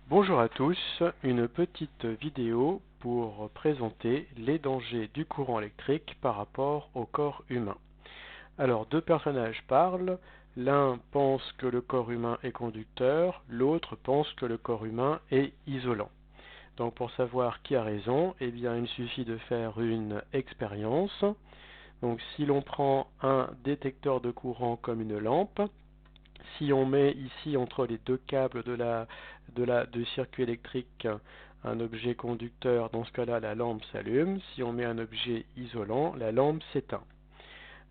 Bonjour à tous, une petite vidéo pour présenter les dangers du courant électrique par rapport au corps humain. Alors, deux personnages parlent, l'un pense que le corps humain est conducteur, l'autre pense que le corps humain est isolant. Donc pour savoir qui a raison, eh bien il suffit de faire une expérience. Donc si l'on prend un détecteur de courant comme une lampe, si on met ici entre les deux câbles du circuit électrique un objet conducteur, dans ce cas-là, la lampe s'allume. Si on met un objet isolant, la lampe s'éteint.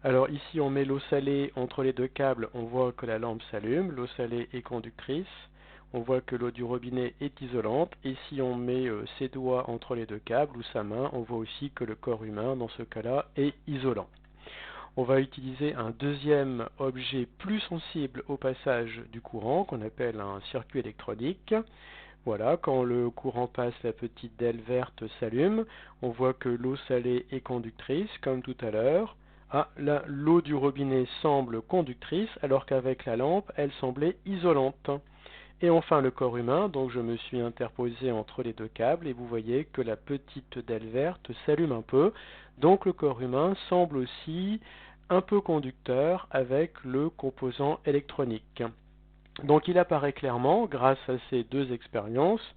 Alors ici, on met l'eau salée entre les deux câbles, on voit que la lampe s'allume. L'eau salée est conductrice. On voit que l'eau du robinet est isolante. Et si on met ses doigts entre les deux câbles ou sa main, on voit aussi que le corps humain, dans ce cas-là, est isolant. On va utiliser un deuxième objet plus sensible au passage du courant, qu'on appelle un circuit électronique. Voilà, quand le courant passe, la petite DEL verte s'allume. On voit que l'eau salée est conductrice, comme tout à l'heure. Ah, là, l'eau du robinet semble conductrice, alors qu'avec la lampe, elle semblait isolante. Et enfin le corps humain, donc je me suis interposé entre les deux câbles et vous voyez que la petite DEL verte s'allume un peu. Donc le corps humain semble aussi un peu conducteur avec le composant électronique. Donc il apparaît clairement, grâce à ces deux expériences,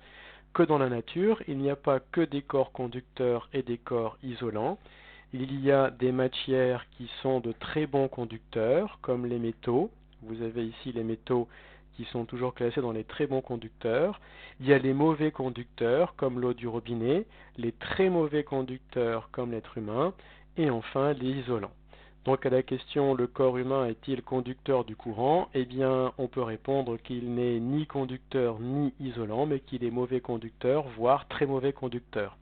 que dans la nature, il n'y a pas que des corps conducteurs et des corps isolants. Il y a des matières qui sont de très bons conducteurs, comme les métaux. Vous avez ici les métaux qui sont toujours classés dans les très bons conducteurs. Il y a les mauvais conducteurs, comme l'eau du robinet, les très mauvais conducteurs, comme l'être humain, et enfin les isolants. Donc à la question le corps humain est-il conducteur du courant? Eh bien, on peut répondre qu'il n'est ni conducteur ni isolant, mais qu'il est mauvais conducteur, voire très mauvais conducteur.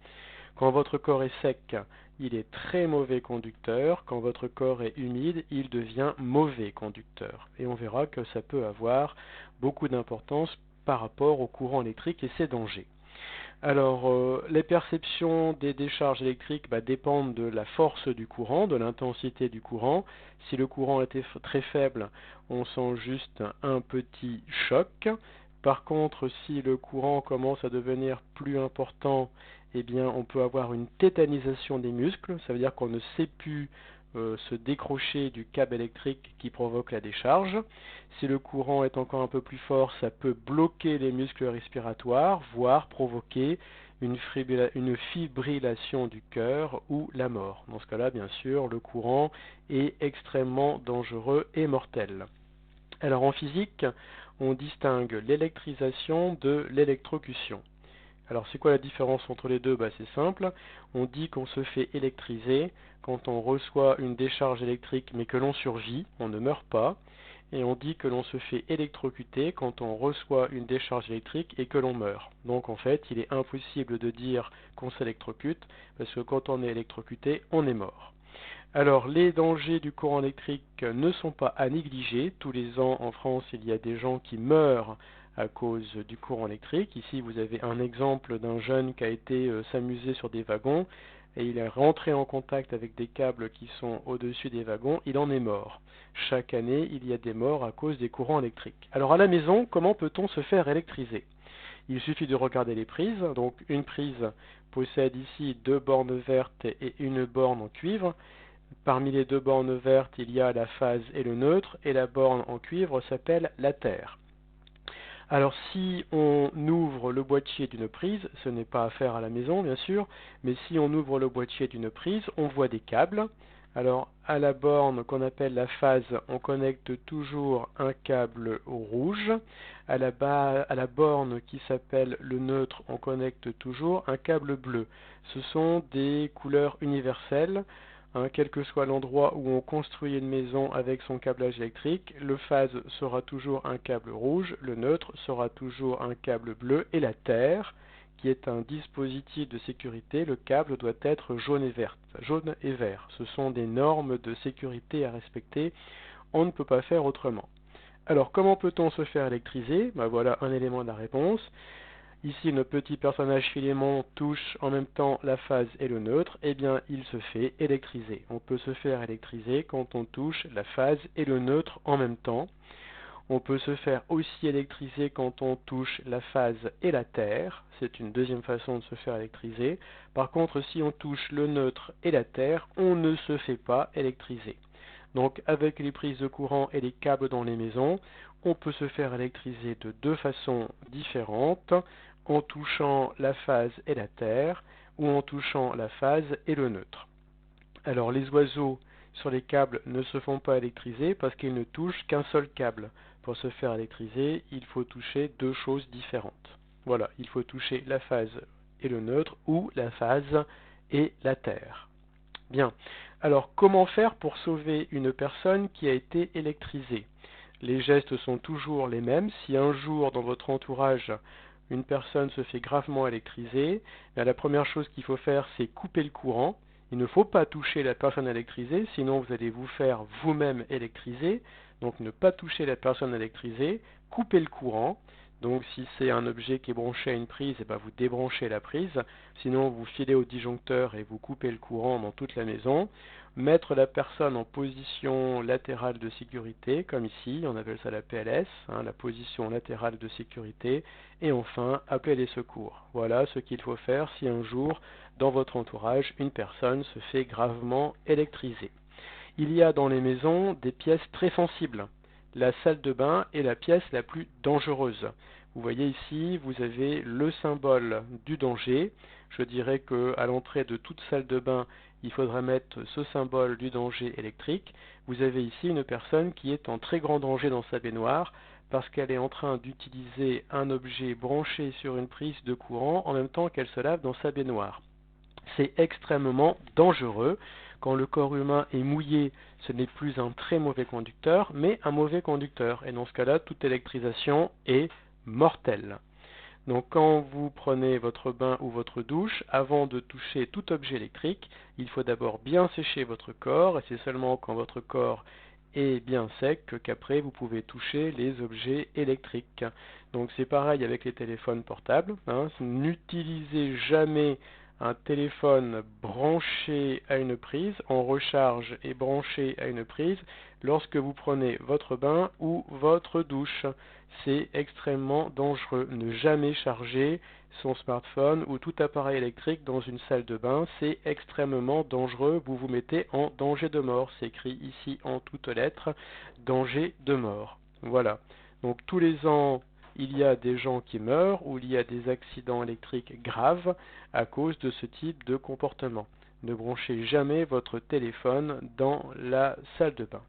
Quand votre corps est sec, il est très mauvais conducteur. Quand votre corps est humide, il devient mauvais conducteur. Et on verra que ça peut avoir beaucoup d'importance par rapport au courant électrique et ses dangers. Alors, les perceptions des décharges électriques dépendent de la force du courant, de l'intensité du courant. Si le courant était très faible, on sent juste un petit choc. Par contre, si le courant commence à devenir plus important, eh bien, on peut avoir une tétanisation des muscles. Ça veut dire qu'on ne sait plus se décrocher du câble électrique qui provoque la décharge. Si le courant est encore un peu plus fort, ça peut bloquer les muscles respiratoires, voire provoquer une fibrillation du cœur ou la mort. Dans ce cas-là, bien sûr, le courant est extrêmement dangereux et mortel. Alors en physique, on distingue l'électrisation de l'électrocution. Alors c'est quoi la différence entre les deux? C'est simple, on dit qu'on se fait électriser quand on reçoit une décharge électrique mais que l'on survit, on ne meurt pas, et on dit que l'on se fait électrocuter quand on reçoit une décharge électrique et que l'on meurt. Donc en fait, il est impossible de dire qu'on s'électrocute, parce que quand on est électrocuté, on est mort. Alors, les dangers du courant électrique ne sont pas à négliger. Tous les ans, en France, il y a des gens qui meurent à cause du courant électrique. Ici, vous avez un exemple d'un jeune qui a été s'amuser sur des wagons et il est rentré en contact avec des câbles qui sont au-dessus des wagons. Il en est mort. Chaque année, il y a des morts à cause des courants électriques. Alors, à la maison, comment peut-on se faire électriser? Il suffit de regarder les prises. Donc, une prise possède ici deux bornes vertes et une borne en cuivre. Parmi les deux bornes vertes, il y a la phase et le neutre, et la borne en cuivre s'appelle la terre. Alors si on ouvre le boîtier d'une prise, ce n'est pas à faire à la maison bien sûr, mais si on ouvre le boîtier d'une prise, on voit des câbles. Alors à la borne qu'on appelle la phase, on connecte toujours un câble rouge. À la borne qui s'appelle le neutre, on connecte toujours un câble bleu. Ce sont des couleurs universelles. Quel que soit l'endroit où on construit une maison avec son câblage électrique, le phase sera toujours un câble rouge, le neutre sera toujours un câble bleu et la terre, qui est un dispositif de sécurité, le câble doit être jaune et vert. Ce sont des normes de sécurité à respecter, on ne peut pas faire autrement. Alors comment peut-on se faire électriser? Voilà un élément de la réponse. Ici, le petit personnage Philémon touche en même temps la phase et le neutre, eh bien, il se fait électriser. On peut se faire électriser quand on touche la phase et le neutre en même temps. On peut se faire aussi électriser quand on touche la phase et la terre. C'est une deuxième façon de se faire électriser. Par contre, si on touche le neutre et la terre, on ne se fait pas électriser. Donc avec les prises de courant et les câbles dans les maisons, on peut se faire électriser de deux façons différentes, en touchant la phase et la terre, ou en touchant la phase et le neutre. Alors les oiseaux sur les câbles ne se font pas électriser parce qu'ils ne touchent qu'un seul câble. Pour se faire électriser, il faut toucher deux choses différentes. Voilà, il faut toucher la phase et le neutre ou la phase et la terre. Bien. Alors, comment faire pour sauver une personne qui a été électrisée? Les gestes sont toujours les mêmes. Si un jour, dans votre entourage, une personne se fait gravement électriser, la première chose qu'il faut faire, c'est couper le courant. Il ne faut pas toucher la personne électrisée, sinon vous allez vous faire vous-même électriser. Donc, ne pas toucher la personne électrisée, couper le courant. Donc si c'est un objet qui est branché à une prise, et ben vous débranchez la prise, sinon vous filez au disjoncteur et vous coupez le courant dans toute la maison. Mettre la personne en position latérale de sécurité, comme ici, on appelle ça la PLS, la position latérale de sécurité, et enfin appeler les secours. Voilà ce qu'il faut faire si un jour, dans votre entourage, une personne se fait gravement électriser. Il y a dans les maisons des pièces très sensibles. La salle de bain est la pièce la plus dangereuse. Vous voyez ici, vous avez le symbole du danger. Je dirais qu'à l'entrée de toute salle de bain, il faudra mettre ce symbole du danger électrique. Vous avez ici une personne qui est en très grand danger dans sa baignoire parce qu'elle est en train d'utiliser un objet branché sur une prise de courant en même temps qu'elle se lave dans sa baignoire. C'est extrêmement dangereux. Quand le corps humain est mouillé, ce n'est plus un très mauvais conducteur, mais un mauvais conducteur. Et dans ce cas-là, toute électrisation est mortelle. Donc quand vous prenez votre bain ou votre douche, avant de toucher tout objet électrique, il faut d'abord bien sécher votre corps, et c'est seulement quand votre corps est bien sec qu'après vous pouvez toucher les objets électriques. Donc c'est pareil avec les téléphones portables. N'utilisez jamais un téléphone branché à une prise, en recharge et branché à une prise, lorsque vous prenez votre bain ou votre douche. C'est extrêmement dangereux. Ne jamais charger son smartphone ou tout appareil électrique dans une salle de bain, c'est extrêmement dangereux. Vous vous mettez en danger de mort. C'est écrit ici en toutes lettres, danger de mort. Voilà. Donc tous les ans, il y a des gens qui meurent ou il y a des accidents électriques graves à cause de ce type de comportement. Ne branchez jamais votre téléphone dans la salle de bain.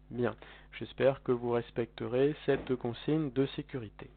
Bien, j'espère que vous respecterez cette consigne de sécurité.